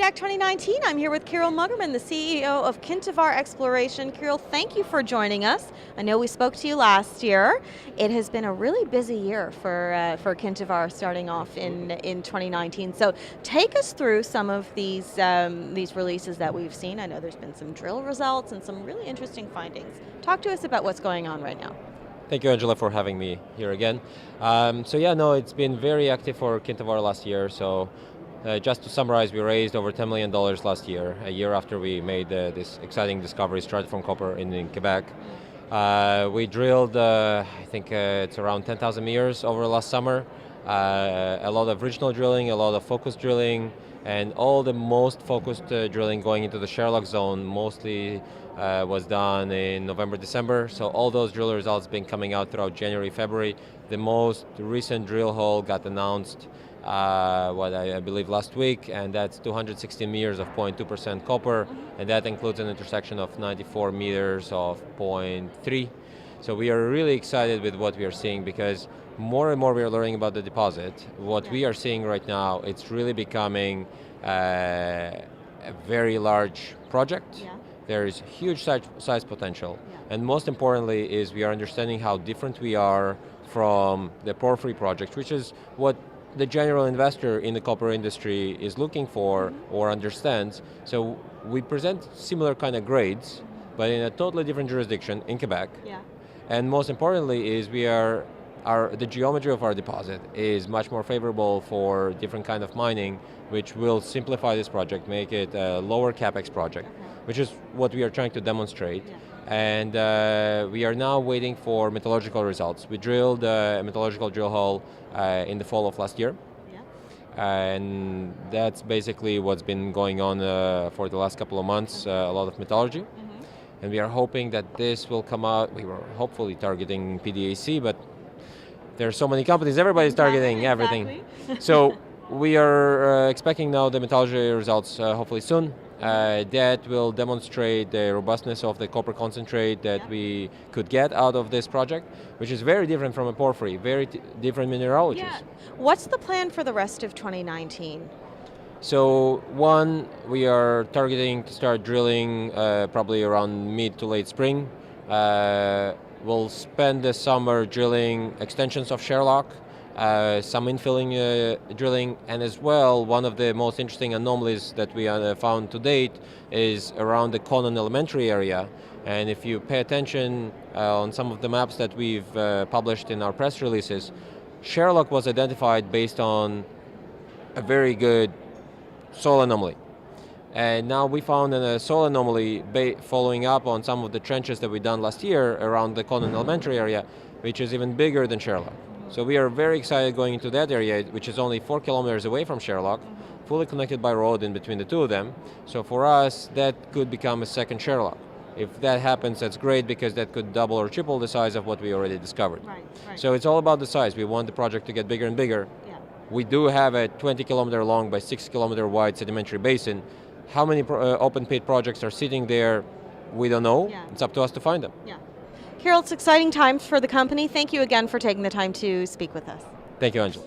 PDAC 2019. I'm here with Kiril Mugerman, the CEO of Kintavar Exploration. Kiril, thank you for joining us. I know we spoke to you last year. It has been a really busy year for Kintavar starting off in 2019. So take us through some of these releases that we've seen. I know there's been some drill results and some really interesting findings. Talk to us about what's going on right now. Thank you, Angela, for having me here again. It's been very active for Kintavar last year. Just to summarize, we raised over $10 million last year, a year after we made this exciting discovery, stratiform copper in Quebec. We drilled, I think it's around 10,000 meters over last summer. A lot of regional drilling, a lot of focused drilling, and all the most focused drilling going into the Sherlock zone mostly was done in November, December. So all those drill results been coming out throughout January, February. The most recent drill hole got announced I believe last week, and that's 216 meters of 0.2% copper, and that includes an intersection of 94 meters of 0.3. So we are really excited with what we are seeing, because more and more we are learning about the deposit. What we are seeing right now, it's really becoming a very large project. Yeah. There is huge size potential, and most importantly is we are understanding how different we are from the porphyry project, which is what the general investor in the copper industry is looking for or understands. So we present similar kind of grades, but in a totally different jurisdiction in Quebec. Yeah. And most importantly is the geometry of our deposit is much more favorable for different kind of mining, which will simplify this project, make it a lower capex project, which is what we are trying to demonstrate. Yeah. And we are now waiting for metallurgical results. We drilled a metallurgical drill hole in the fall of last year. Yeah. And that's basically what's been going on for the last couple of months, a lot of metallurgy. And we are hoping that this will come out. We were hopefully targeting PDAC, but there are so many companies, everybody's targeting everything. So we are expecting now the metallurgy results hopefully soon. That will demonstrate the robustness of the copper concentrate that we could get out of this project, which is very different from a porphyry, very different mineralogies. Yeah. What's the plan for the rest of 2019? So one, we are targeting to start drilling probably around mid to late spring. We'll spend the summer drilling extensions of Sherlock, some infilling drilling, and as well, one of the most interesting anomalies that we found to date is around the Conan elementary area. And if you pay attention on some of the maps that we've published in our press releases, Sherlock was identified based on a very good soil anomaly. And now we found a soil anomaly following up on some of the trenches that we done last year around the Conan elementary area, which is even bigger than Sherlock. So we are very excited going into that area, which is only 4 kilometers away from Sherlock, fully connected by road in between the two of them. So for us, that could become a second Sherlock. If that happens, that's great, because that could double or triple the size of what we already discovered. Right. So it's all about the size. We want the project to get bigger and bigger. Yeah. We do have a 20 kilometer long by 6 kilometer wide sedimentary basin. How many open pit projects are sitting there? We don't know. Yeah. It's up to us to find them. Yeah. Kiril, it's exciting times for the company. Thank you again for taking the time to speak with us. Thank you, Angela.